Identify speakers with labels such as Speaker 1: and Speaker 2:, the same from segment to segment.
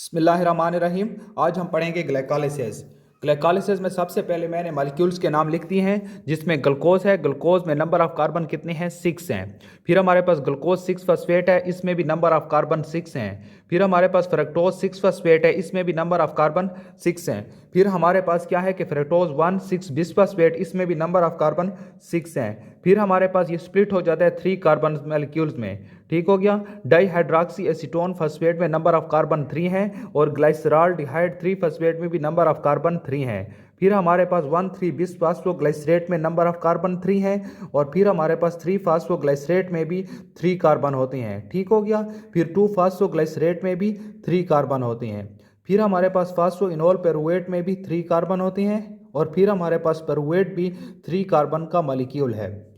Speaker 1: बिस्मिल्लाहिर्रहमानिर्रहीम। आज हम पढ़ेंगे ग्लाइकोलाइसिस। ग्लाइकोलाइसिस में सबसे पहले मैंने मॉलिक्यूल्स के नाम लिख दिए हैं, जिसमें ग्लूकोज है। ग्लूकोज में नंबर ऑफ कार्बन कितने हैं? 6 हैं। फिर हमारे पास ग्लूकोज 6 फॉस्फेट है, इसमें भी नंबर ऑफ कार्बन 6 हैं। फिर हमारे पास फ्रक्टोज 6 फॉस्फेट है, इसमें भी नंबर ऑफ कार्बन 6 हैं। फिर हमारे पास क्या है कि फ्रक्टोज 1 6 बिसफॉस्फेट, इसमें भी नंबर ऑफ कार्बन 6 हैं। फिर हमारे पास ये स्प्लिट हो जाता है 3 कार्बन मॉलिक्यूल्स में। ठीक हो गया। डाईहाइड्रॉक्सी एसीटोन फॉस्फेट में नंबर ऑफ कार्बन 3 है, और ग्लाइसरॉल्डिहाइड 3 फॉस्फेट में भी नंबर ऑफ कार्बन 3 है। फिर हमारे पास 1,3 बिसफॉस्फोग्लाइसरेट में नंबर ऑफ कार्बन 3 है, और फिर हमारे पास 3 फास्फोग्लाइसरेट में भी 3 कार्बन होते हैं। ठीक हो गया। फिर 2 फास्फोग्लाइसरेट में भी 3 कार्बन होते हैं। फिर हमारे पास फास्फोइनोल पेरुवेट में भी 3 कार्बन होते हैं, और फिर हमारे पास पेरुवेट भी 3 कार्बन का मॉलिक्यूल है।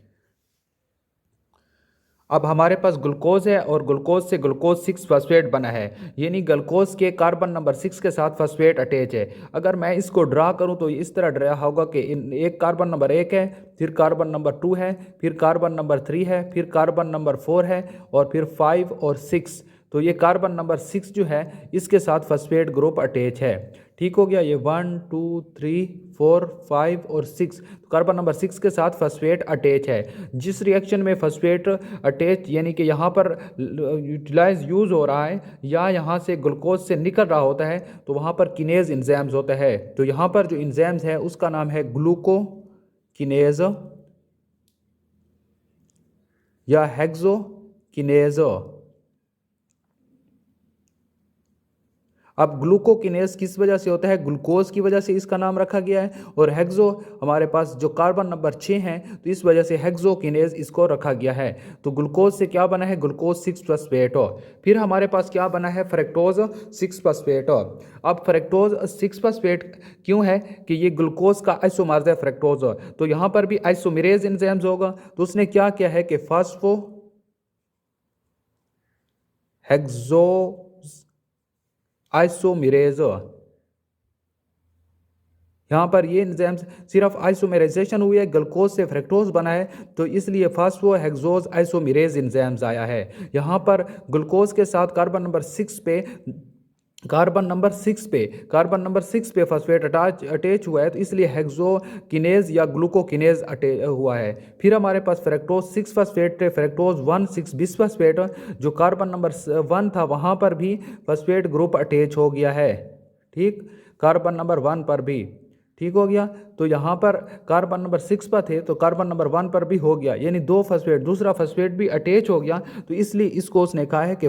Speaker 1: अब हमारे पास ग्लूकोज है, और ग्लूकोज से ग्लूकोज 6 फॉस्फेट बना है, यानी ग्लूकोज के कार्बन नंबर 6 के साथ फॉस्फेट अटैच है। अगर मैं इसको ड्रा करूं तो इस तरह ड्रा होगा कि एक कार्बन नंबर 1 है, फिर कार्बन नंबर 2 है, फिर कार्बन नंबर 3 है, फिर कार्बन नंबर 4 है, और फिर 5 और 6। तो ये कार्बन नंबर 6 जो है, इसके साथ फॉस्फेट ग्रुप अटैच है। ठीक हो गया। ये 1 2 3 4 5 और 6, तो कार्बन नंबर 6 के साथ फॉस्फेट अटैच है। जिस रिएक्शन में फॉस्फेट अटैच यानी कि यहाँ पर यूटिलाइज यूज़ हो रहा है, या यहाँ से ग्लूकोज से निकल रहा होता है, तो वहाँ पर किनेज इंजाइम्स होता है। तो यहाँ पर जो इंजाइम्स है उसका नाम है ग्लूकोकिनेज या हेक्सोकिनेज। अब ग्लूकोकिनेज किस वजह से होता है? ग्लूकोज की वजह से इसका नाम रखा गया है। और हेक्सो हमारे पास जो कार्बन नंबर 6 हैं, तो इस वजह से हेक्सोकिनेज इसको रखा गया है। तो ग्लूकोज से क्या बना है? Glucose 6 phosphate. फिर हमारे पास क्या बना है? Fructose 6 phosphate. अब फ्रक्टोज 6 फॉस्फेट क्यों है? कि ये ग्लूकोज का आइसोमर्स है फ्रक्टोज। तो यहाँ पर भी आइसोमेरेज एंजाइम्स होगा। तो उसने क्या किया है कि फास्फो हेक्सो आइसोमेरेज, यहाँ पर ये एंजाइम्स सिर्फ आइसोमेराइजेशन हुई है, ग्लूकोज से फ्रक्टोज बना है, तो इसलिए फास्फोहेक्सोज आइसोमेरेज एंजाइम्स आया है। यहाँ पर ग्लूकोज के साथ कार्बन नंबर 6 पे कार्बन नंबर 6 पे फॉस्फेट अटैच हुआ है, तो इसलिए हेक्सोकिनेज या ग्लूकोकिनेज हुआ है। फिर हमारे पास फ्रक्टोज 6 फॉस्फेट फ्रक्टोज 1 6 बिसफॉस्फेट, जो कार्बन नंबर 1 था वहाँ पर भी फॉस्फेट ग्रुप अटैच हो गया है। ठीक, कार्बन नंबर 1 पर भी। ठीक हो गया। तो यहाँ पर कार्बन नंबर 6 पर थे, तो कार्बन नंबर 1 पर भी हो गया, यानी दूसरा फॉस्फेट भी अटैच हो गया। तो इसलिए इसको उसने कहा है कि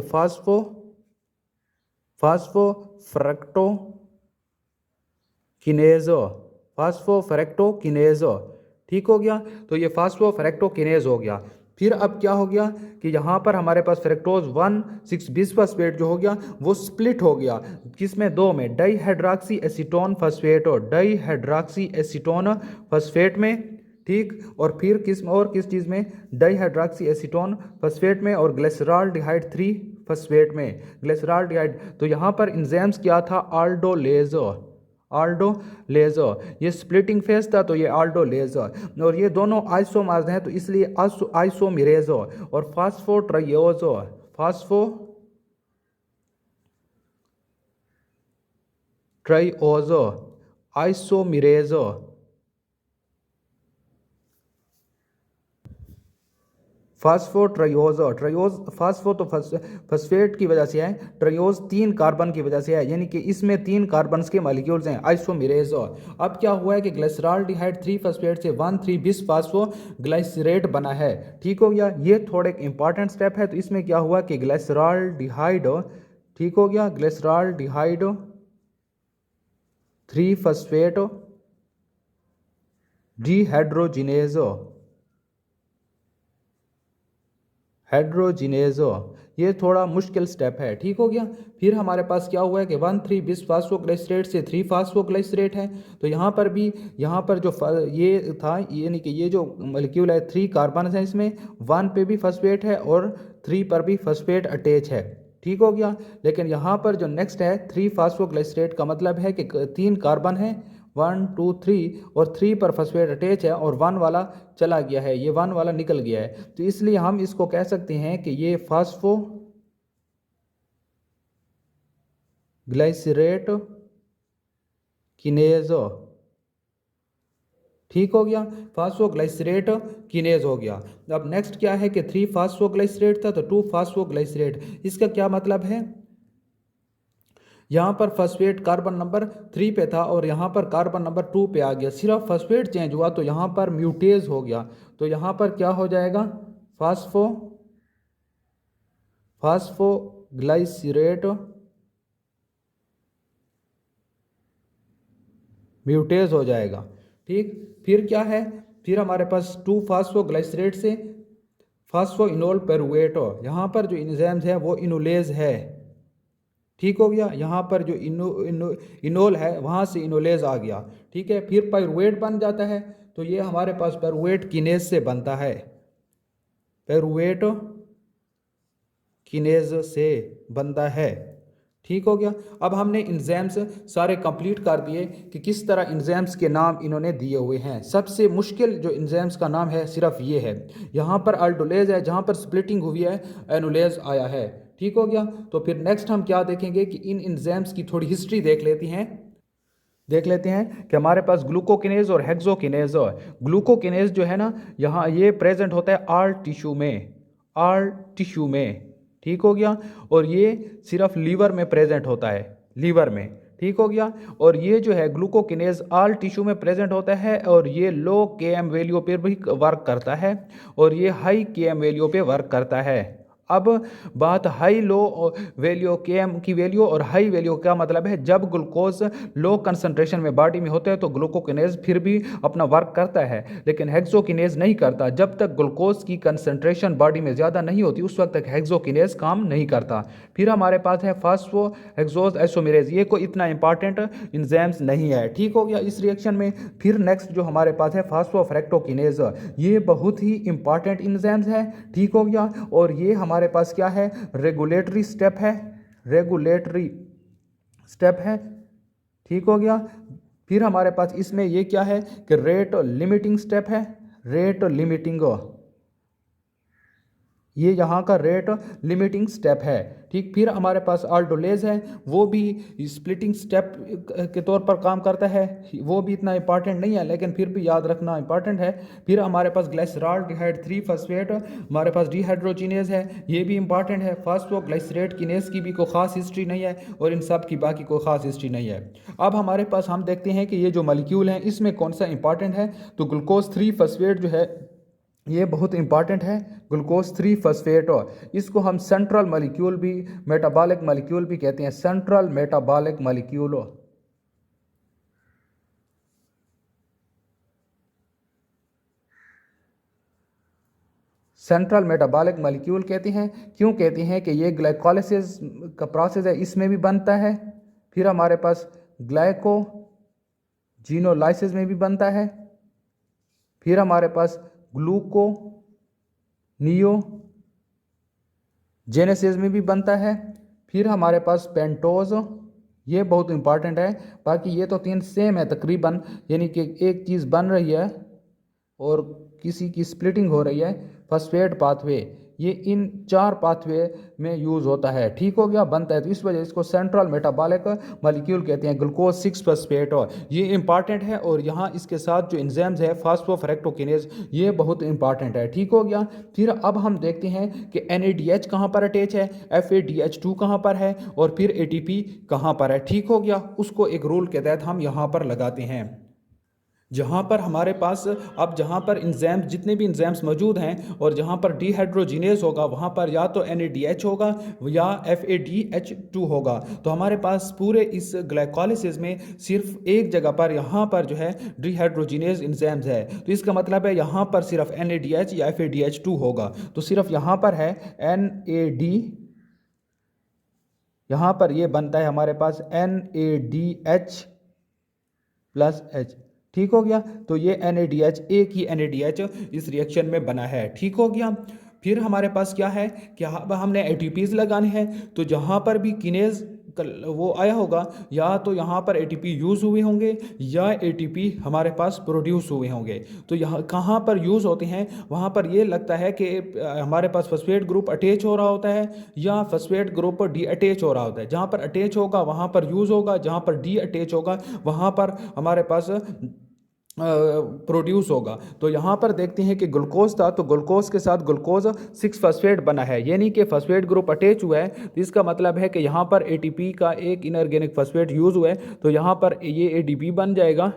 Speaker 1: फास्फोफ्रक्टोकिनेजो। ठीक हो गया। तो ये फास्फोफ्रक्टोकिनेज हो गया। फिर अब क्या हो गया कि यहाँ पर हमारे पास फ्रक्टोज 1 6 बिसफॉस्फेट जो हो गया, वो स्प्लिट हो गया। किसमें? 2 में, डाईहाइड्रॉक्सी एसीटोन फॉस्फेट और डाईहाइड्रॉक्सी एसीटोन फॉस्फेट में। ठीक, और फिर किस चीज़ में? डाईहाइड्रॉक्सी एसीटोन फॉस्फेट में, और ग्लिसरॉल्डिहाइड 3 फॉस्फेट में, ग्लिसरॉल्डिहाइड। तो यहाँ पर इंजाइम्स क्या था? आल्डोलेज। ये स्प्लिटिंग फेज था, तो ये आल्डोलेज, और ये दोनों आइसोमर्स हैं, तो इसलिए आइसोमेरेज। और फास्फोट्राइओज आइसोमेरेज। फास्फो तो फॉस्फेट की वजह से है, ट्रायोज 3 कार्बन की वजह से है, यानी कि इसमें 3 कार्बन के मॉलिक्यूल्स हैं, आइसोमेरेज। अब क्या हुआ है कि ग्लिसरॉल्डिहाइड 3 फॉस्फेट से 1,3 बिस फास्फोग्लाइसरेट बना है। ठीक हो गया। ये थोड़े इंपॉर्टेंट स्टेप है। तो इसमें क्या हुआ कि ग्लिसरॉल्डिहाइड, ठीक हो गया, ग्लिसरॉल्डिहाइड 3 फॉस्फेट डीहाइड्रोजिनेज, ये थोड़ा मुश्किल स्टेप है। ठीक हो गया। फिर हमारे पास क्या हुआ है कि 1,3 बिस फास्फोग्लाइसरेट से 3 फास्फोग्लाइसरेट है। तो यहाँ पर भी, यहाँ पर जो ये था, यानी कि ये जो मॉलिक्यूल है 3 कार्बन है, इसमें 1 पे भी फॉस्फेट है और 3 पर भी फॉस्फेट अटैच है। ठीक हो गया। लेकिन यहाँ पर जो नेक्स्ट है 3 फास्फोग्लाइसरेट का मतलब है कि 3 कार्बन है, 1 2 3, और 3 पर फॉस्फेट अटैच है, और 1 वाला चला गया है, ये 1 वाला निकल गया है। तो इसलिए हम इसको कह सकते हैं कि ये ग्लाइसरेट किनेज, ठीक हो गया, फास्फोग्लाइसरेट किनेज हो गया। अब नेक्स्ट क्या है कि 3 फास्फोग्लाइसरेट था तो 2 फास्फोग्लाइसरेट। इसका क्या मतलब है, यहाँ पर फॉस्फेट कार्बन नंबर 3 पे था और यहाँ पर कार्बन नंबर 2 पे आ गया, सिर्फ फॉस्फेट चेंज हुआ तो यहाँ पर म्यूटेज हो गया। तो यहाँ पर क्या हो जाएगा, फास्फोग्लाइसरेट म्यूटेज हो जाएगा। ठीक, फिर क्या है, फिर हमारे पास 2 फास्फोग्लाइसरेट से फास्फोइनोल पेरुवेट, यहाँ पर जो इंजाइम्स है वो इनोलेज है। ठीक हो गया, यहाँ पर जो इनोल है वहाँ से इनोलेज आ गया। ठीक है, फिर पाइरुवेट बन जाता है, तो ये हमारे पास पाइरुवेट किनेज से बनता है, पाइरुवेट किनेज से बनता है। ठीक हो गया। अब हमने इंजाइम्स सारे कंप्लीट कर दिए कि किस तरह इंजाइम्स के नाम इन्होंने दिए हुए हैं। सबसे मुश्किल जो इंजाइम्स का नाम है सिर्फ ये है, यहाँ पर अल्डोलेज है, जहाँ पर स्प्लिटिंग हुई है एनुलेज आया है। ठीक हो गया। तो फिर नेक्स्ट हम क्या देखेंगे कि इन इंजाइम्स की थोड़ी हिस्ट्री देख लेते हैं कि हमारे पास ग्लूकोकिनेज और हेक्सोकिनेज। ग्लूकोकिनेज जो है ना, यहाँ ये प्रेजेंट होता है आल टिश्यू में। ठीक हो गया, और ये सिर्फ लीवर में प्रेजेंट होता है, लीवर में। ठीक हो गया, और ये जो है ग्लूकोकिनेज आल टिश्यू में प्रेजेंट होता है और ये लो केएम वैल्यू पे भी वर्क करता है और ये हाई केएम वैल्यू पे वर्क करता है। अब बात हाई लो वैल्यू केएम की वैल्यू और हाई वैल्यू का मतलब है, जब ग्लूकोज लो कंसंट्रेशन में बॉडी में होते हैं तो ग्लूकोकिनेज फिर भी अपना वर्क करता है, लेकिन हेक्सोकिनेज नहीं करता। जब तक ग्लूकोज की कंसंट्रेशन बॉडी में ज़्यादा नहीं होती उस वक्त तक हेक्सोकिनेज काम नहीं करता। फिर हमारे पास है फास्फो हेक्सोज आइसोमेरेज, ये कोई इतना इंपॉर्टेंट इंजाइम्स नहीं है। ठीक हो गया इस रिएक्शन में। फिर नेक्स्ट जो हमारे पास है फास्फोफ्रैक्टोकिनेज, ये बहुत ही इंपॉर्टेंट इंजाइम्स है। ठीक हो गया, और ये हमारे पास क्या है, रेगुलेटरी स्टेप है। ठीक हो गया। फिर हमारे पास इसमें ये क्या है कि रेट लिमिटिंग स्टेप है, रेट लिमिटिंग, ये यहाँ का रेट लिमिटिंग स्टेप है। ठीक, फिर हमारे पास अल्डोलेज है, वो भी स्प्लिटिंग स्टेप के तौर पर काम करता है, वो भी इतना इंपॉर्टेंट नहीं है लेकिन फिर भी याद रखना इंपॉर्टेंट है। फिर हमारे पास ग्लाइसरॉल्डिहाइड 3 फॉस्फेट, हमारे पास डिहाइड्रोजिनेज है, ये भी इंपॉर्टेंट है। फास्फोग्लाइसरेट किनेज की भी कोई खास हिस्ट्री नहीं है और इन सब की बाकी कोई खास हिस्ट्री नहीं है। अब हमारे पास हम देखते हैं कि ये जो मॉलिक्यूल हैं इसमें कौन सा इंपॉर्टेंट है, तो ग्लूकोज 3 फॉस्फेट जो है ये बहुत इंपॉर्टेंट है, ग्लूकोज 3 फॉस्फेट। इसको हम सेंट्रल मॉलिक्यूल भी, मेटाबॉलिक मॉलिक्यूल भी कहते हैं, central metabolic molecule. Central metabolic molecule कहते हैं, क्यों कहते हैं कि ये ग्लाइकोलाइसिस का प्रोसेस है, इसमें भी बनता है। फिर हमारे पास ग्लाइकोजिनोलाइसिस में भी बनता है। फिर हमारे पास ग्लूकोनियोजेनेसिस में भी बनता है। फिर हमारे पास पेंटोज, ये बहुत इंपॉर्टेंट है। बाकी ये तो 3 सेम है तकरीबन, यानी कि एक चीज़ बन रही है और किसी की स्प्लिटिंग हो रही है, फॉस्फेट पाथवे, ये इन 4 पाथवे में यूज़ होता है। ठीक हो गया, बनता है, तो इस वजह से इसको सेंट्रल मेटाबॉलिक मॉलिक्यूल कहते हैं, ग्लूकोज 6 फॉस्फेट। ये इंपॉर्टेंट है और यहाँ इसके साथ जो एंजाइम्स है फास्फोफ्रैक्टोकिनेज, ये बहुत इंपॉर्टेंट है। ठीक हो गया। फिर अब हम देखते हैं कि NADH कहाँ पर अटैच है, FADH2 कहाँ पर है और फिर ATP कहाँ पर है। ठीक हो गया, उसको एक रूल के तहत हम यहाँ पर लगाते हैं। जहाँ पर हमारे पास अब जहाँ पर इंजाइम्स, जितने भी इंजाइम्स मौजूद हैं और जहाँ पर डिहाइड्रोजिनेज होगा वहाँ पर या तो NADH होगा या FADH2 होगा। तो हमारे पास पूरे इस ग्लाइकोलाइसिस में सिर्फ एक जगह पर यहाँ पर जो है डिहाइड्रोजिनेज इंजाइम्स है, तो इसका मतलब है यहाँ पर सिर्फ NADH या FADH2 होगा। तो सिर्फ यहाँ पर है NAD, यहाँ पर ये बनता है हमारे पास NADH प्लस H। ठीक हो गया, तो ये NADH, एक ही NADH इस रिएक्शन में बना है। ठीक हो गया। फिर हमारे पास क्या है कि अब हमने ATPs लगाने हैं, तो जहाँ पर भी किनेज वो आया होगा, या तो यहाँ पर एटीपी यूज़ हुए होंगे या एटीपी हमारे पास प्रोड्यूस हुए होंगे। तो यहाँ कहाँ पर यूज़ होते हैं, वहाँ पर ये लगता है कि हमारे पास फॉस्फेट ग्रुप अटैच हो रहा होता है या फॉस्फेट ग्रुप डी अटैच हो रहा होता है। जहाँ पर अटैच होगा वहाँ पर यूज़ होगा, जहाँ पर डी अटैच होगा वहाँ पर हमारे पास प्रोड्यूस होगा। तो यहाँ पर देखते हैं कि ग्लूकोज था, तो ग्लूकोज के साथ ग्लूकोज 6 फॉस्फेट बना है, यानी कि फॉस्फेट ग्रुप अटैच हुआ है। तो इसका मतलब है कि यहाँ पर एटीपी का एक इनऑर्गेनिक फॉस्फेट यूज़ हुआ है, तो यहाँ पर ये एडीपी बन जाएगा।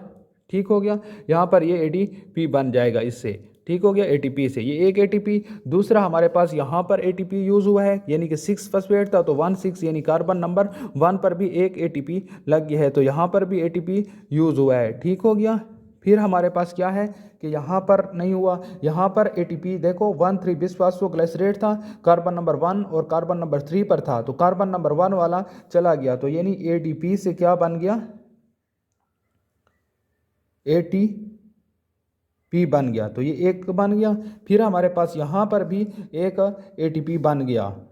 Speaker 1: ठीक हो गया, यहाँ पर ये एडीपी बन जाएगा इससे। ठीक हो गया, एटीपी से ये एक एटीपी। दूसरा हमारे पास यहाँ पर एटीपी यूज़ हुआ है, यानी कि 6 फॉस्फेट था, तो 1,6 यानी कार्बन नंबर 1 पर भी एक एटीपी लग गया है, तो यहाँ पर भी एटीपी यूज़ हुआ है। ठीक हो गया। फिर हमारे पास क्या है कि यहाँ पर नहीं हुआ, यहाँ पर एटीपी देखो 1,3 बिस्फास्फोग्लिसरेट था, कार्बन नंबर 1 और कार्बन नंबर 3 पर था, तो कार्बन नंबर 1 वाला चला गया, तो यानी एडीपी से क्या बन गया, एटीपी बन गया, तो ये एक बन गया। फिर हमारे पास यहाँ पर भी एक एटीपी बन गया।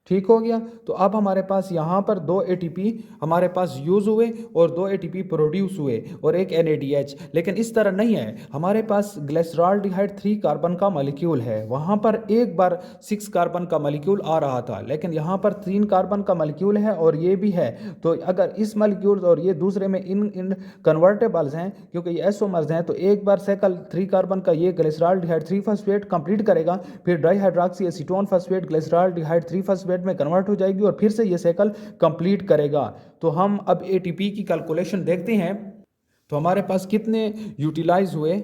Speaker 1: ठीक हो गया। तो अब हमारे पास यहाँ पर 2 एटीपी हमारे पास यूज़ हुए और 2 एटीपी प्रोड्यूस हुए और एक एनएडीएच। लेकिन इस तरह नहीं है, हमारे पास ग्लिसरॉल्डिहाइड 3 कार्बन का मॉलिक्यूल है, वहाँ पर एक बार 6 कार्बन का मॉलिक्यूल आ रहा था, लेकिन यहाँ पर 3 कार्बन का मॉलिक्यूल है और ये भी है। तो अगर इस मॉलिक्यूल और ये दूसरे में इन कन्वर्टेबल्स हैं, क्योंकि ये एसोमर्स हैं, तो एक बार साइकिल 3 कार्बन का ये ग्लिसरॉल्डिहाइड 3 फॉस्फेट कंप्लीट करेगा, फिर डाइहाइड्रॉक्सी एसीटोन फॉस्फेट ग्लिसरॉल्डिहाइड 3 फॉस्फेट में कन्वर्ट हो जाएगी और फिर से ये साइकिल कंप्लीट करेगा। तो हम अब एटीपी की कैलकुलेशन देखते हैं। तो हमारे पास कितने यूटिलाइज हुए,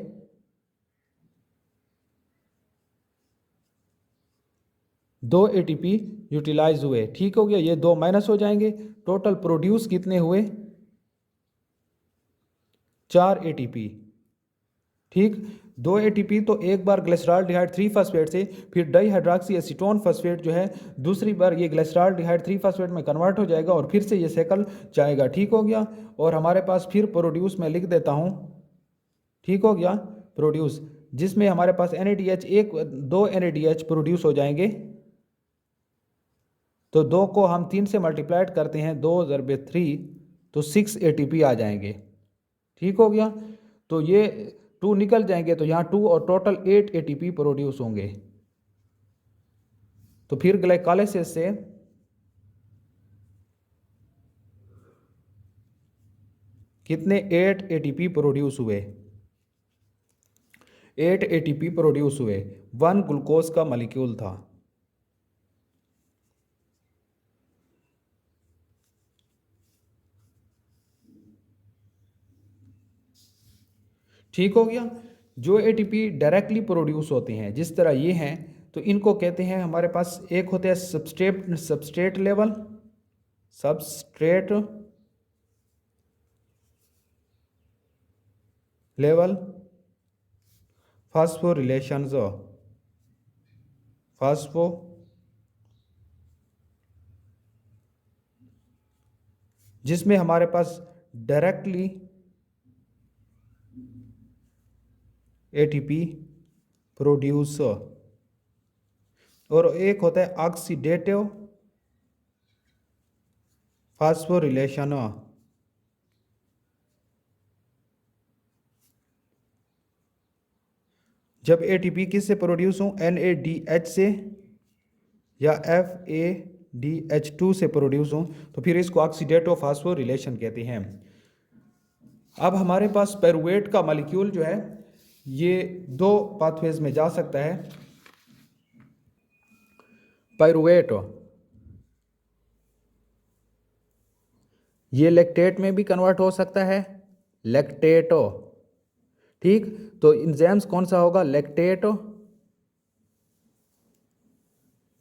Speaker 1: 2 एटीपी यूटिलाइज हुए। ठीक हो गया, ये 2 माइनस हो जाएंगे। टोटल प्रोड्यूस कितने हुए, 4 एटीपी। ठीक, 2 एटीपी तो एक बार ग्लिसरॉल्डिहाइड 3 फॉस्फेट से, फिर डाइहाइड्रॉक्सी एसीटोन फॉस्फेट जो है दूसरी बार ये ग्लिसरॉल्डिहाइड 3 फॉस्फेट में कन्वर्ट हो जाएगा और फिर से ये साइकिल जाएगा। ठीक हो गया, और हमारे पास फिर प्रोड्यूस में लिख देता हूँ। ठीक हो गया, प्रोड्यूस जिसमें हमारे पास NADH 2 NADH प्रोड्यूस हो जाएंगे। तो 2 को हम 3 से मल्टीप्लाइड करते हैं, 2 × 3, तो 6 एटीपी आ जाएंगे। ठीक हो गया, तो ये 2 निकल जाएंगे, तो यहाँ 2 और टोटल 8 एटीपी प्रोड्यूस होंगे। तो फिर ग्लाइकोलाइसिस से कितने 8 एटीपी प्रोड्यूस हुए, 8 एटीपी प्रोड्यूस हुए। 1 ग्लूकोज का मॉलिक्यूल था। ठीक हो गया। जो एटीपी डायरेक्टली प्रोड्यूस होते हैं जिस तरह ये हैं, तो इनको कहते हैं, हमारे पास एक होते हैं सबस्ट्रेट लेवल फास्फोरिलेशंस, फास्फो जिसमें हमारे पास डायरेक्टली एटीपी प्रोड्यूस, और एक होता है ऑक्सीडेटिव फास्फोरिलेशन। जब एटीपी किस से प्रोड्यूस हो, NADH से या FADH2 से प्रोड्यूस हो, तो फिर इसको ऑक्सीडेटिव फास्फोरिलेशन कहते हैं। अब हमारे पास पाइरूवेट का मॉलिक्यूल जो है ये 2 पाथवेज में जा सकता है। पाइरूवेट ये लैक्टेट में भी कन्वर्ट हो सकता है, लैक्टेटो। ठीक, तो एंजाइम्स कौन सा होगा, लैक्टेटो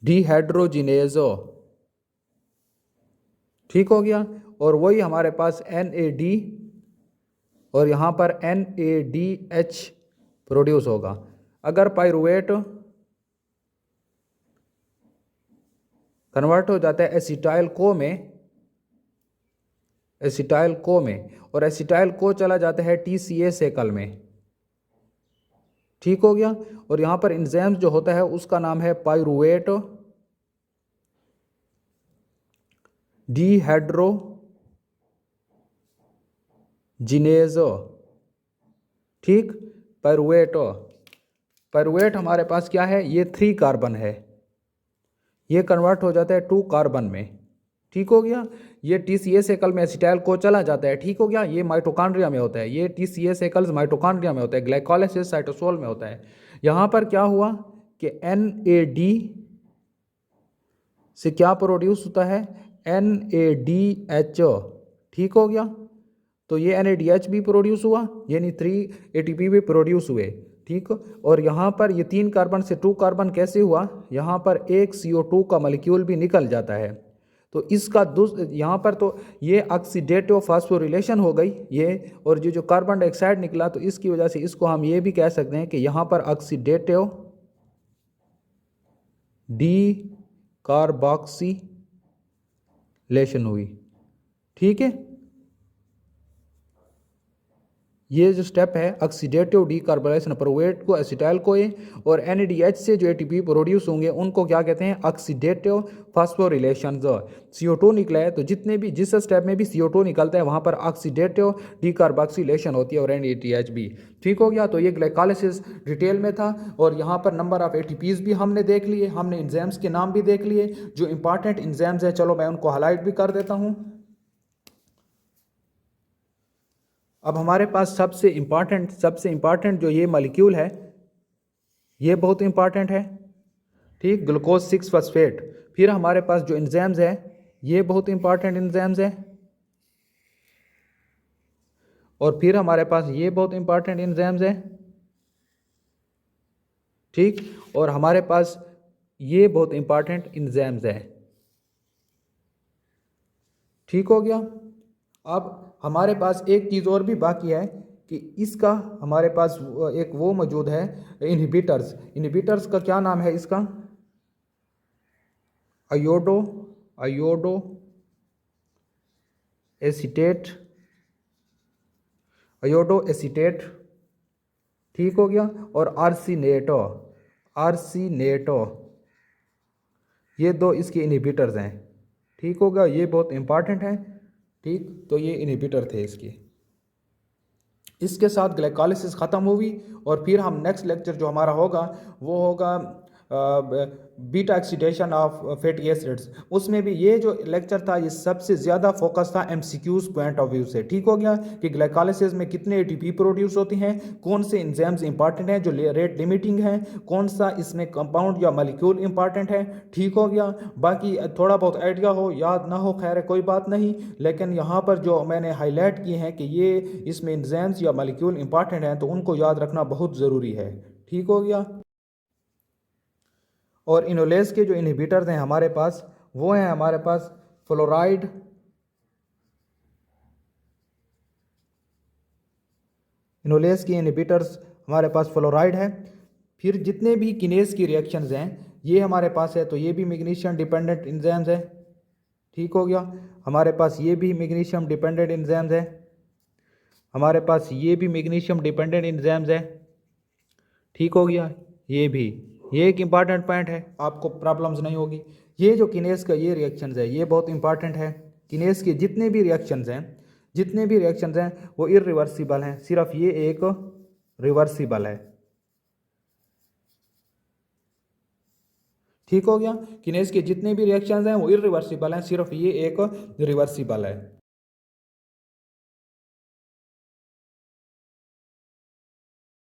Speaker 1: डिहाइड्रोजिनेजो। ठीक हो गया, और वही हमारे पास NAD और यहाँ पर NADH प्रोड्यूस होगा। अगर पाइरूवेट कन्वर्ट हो जाता है एसिटाइल को में, और एसिटाइल को चला जाता है TCA साइकिल में। ठीक हो गया। और यहाँ पर एंजाइम जो होता है उसका नाम है पाइरूवेट डिहाइड्रोजिनेज। ठीक, पाइरूवेट। पाइरूवेट हमारे पास क्या है, ये 3 कार्बन है, ये कन्वर्ट हो जाता है 2 कार्बन में। ठीक हो गया। ये TCA साइकिल में एसिटाइल को चला जाता है। ठीक हो गया। ये माइटोकॉन्ड्रिया में होता है, ये TCA साइकिल्स माइटोकॉन्ड्रिया में होता है, ग्लाइकोलाइसिस साइटोसोल में होता है। यहाँ पर क्या हुआ कि NAD से क्या प्रोड्यूस होता है, NADH। ठीक हो गया। तो ये NADH भी प्रोड्यूस हुआ, यानी 3 ATP भी प्रोड्यूस हुए। ठीक। और यहाँ पर ये 3 कार्बन से 2 कार्बन कैसे हुआ, यहाँ पर एक CO2 का मॉलिक्यूल भी निकल जाता है। तो इसका यहाँ पर तो ये ऑक्सीडेटिव फास्फोरिलेशन हो गई ये, और ये जो कार्बन डाइऑक्साइड निकला तो इसकी वजह से इसको हम ये भी कह सकते हैं कि यहाँ पर ऑक्सीडेटिव डी कार्बोक्सिलेशन हुई। ठीक है। ये जो स्टेप है ऑक्सीडेटिव डीकार्बोलाइजेशन, पाइरूवेट को एसिटाइल को और NADH से जो ATP प्रोड्यूस होंगे उनको क्या कहते हैं, ऑक्सीडेटिव फास्फोरिलेशंस। CO2 निकला है तो जितने भी जिस स्टेप में भी CO2 निकलता है वहाँ पर ऑक्सीडेटिव डीकार्बोक्सिलेशन होती है और NADH भी। ठीक हो गया। तो ये ग्लाइकोलाइसिस डिटेल में था। और यहाँ पर नंबर ऑफ ATPs भी हमने देख लिए, हमने एंजाइम्स के नाम भी देख लिए जो इंपॉर्टेंट एंजाइम्स हैं। चलो मैं उनको हाईलाइट भी कर देता हूँ। अब हमारे पास सबसे इंपॉर्टेंट जो ये मॉलिक्यूल है ये बहुत इंपॉर्टेंट है। ठीक, ग्लूकोज 6 फॉस्फेट। फिर हमारे पास जो एंजाइम्स है ये बहुत इंपॉर्टेंट एंजाइम्स है। और फिर हमारे पास ये बहुत इंपॉर्टेंट एंजाइम्स है। ठीक, और हमारे पास ये बहुत इंपॉर्टेंट एंजाइम्स है। ठीक हो गया। अब हमारे पास एक चीज़ और भी बाकी है कि इसका हमारे पास एक वो मौजूद है, इनहिबिटर्स का क्या नाम है इसका, अयोडो एसीटेट। ठीक हो गया। और आर्सिनेटो, ये 2 इसके इनहिबिटर्स हैं। ठीक हो गया। ये बहुत इंपॉर्टेंट है। ठीक, तो ये इनहिबिटर थे इसके। इसके साथ ग्लाइकोलाइसिस ख़त्म हुई और फिर हम नेक्स्ट लेक्चर जो हमारा होगा वो होगा beta oxidation of fatty acids. उसमें भी ये जो लेक्चर था ये सबसे ज़्यादा फोकस था MCQs पॉइंट ऑफ व्यू से। ठीक हो गया कि ग्लाइकोलाइसिस में कितने ATP प्रोड्यूस होती हैं, कौन से एंजाइम्स इंपॉर्टेंट हैं जो रेट लिमिटिंग हैं, कौन सा इसमें कंपाउंड या मॉलिक्यूल इंपॉर्टेंट है। ठीक हो गया। बाकी थोड़ा बहुत आइडिया हो याद ना हो खैर है कोई बात नहीं, लेकिन यहाँ पर जो मैंने हाईलाइट किए हैं कि ये इसमें एंजाइम्स या मॉलिक्यूल इंपॉर्टेंट हैं तो उनको याद रखना बहुत ज़रूरी है। ठीक हो गया। और इनोलेस के जो इनहिबिटर्स हैं हमारे पास वो हैं हमारे पास फ्लोराइड, इनोलेस के इनहिबिटर्स हमारे पास फ्लोराइड है। फिर जितने भी किनेस की रिएक्शंस हैं ये हमारे पास है, तो ये भी मैग्नीशियम डिपेंडेंट एंजाइम्स है। ठीक हो गया। हमारे पास ये भी मैग्नीशियम डिपेंडेंट एंजाइम्स है, हमारे पास ये भी मैग्नीशियम डिपेंडेंट एंजाइम्स है। ठीक हो गया। ये एक इंपॉर्टेंट पॉइंट है, आपको प्रॉब्लम्स नहीं होगी। ये जो किनेस का ये रिएक्शंस है ये बहुत इंपॉर्टेंट है। किनेस के जितने भी रिएक्शंस हैं वो इरिवर्सिबल हैं, सिर्फ ये एक रिवर्सिबल है। ठीक हो गया। किनेस के जितने भी रिएक्शंस हैं वो इरिवर्सिबल हैं, सिर्फ ये एक रिवर्सिबल है।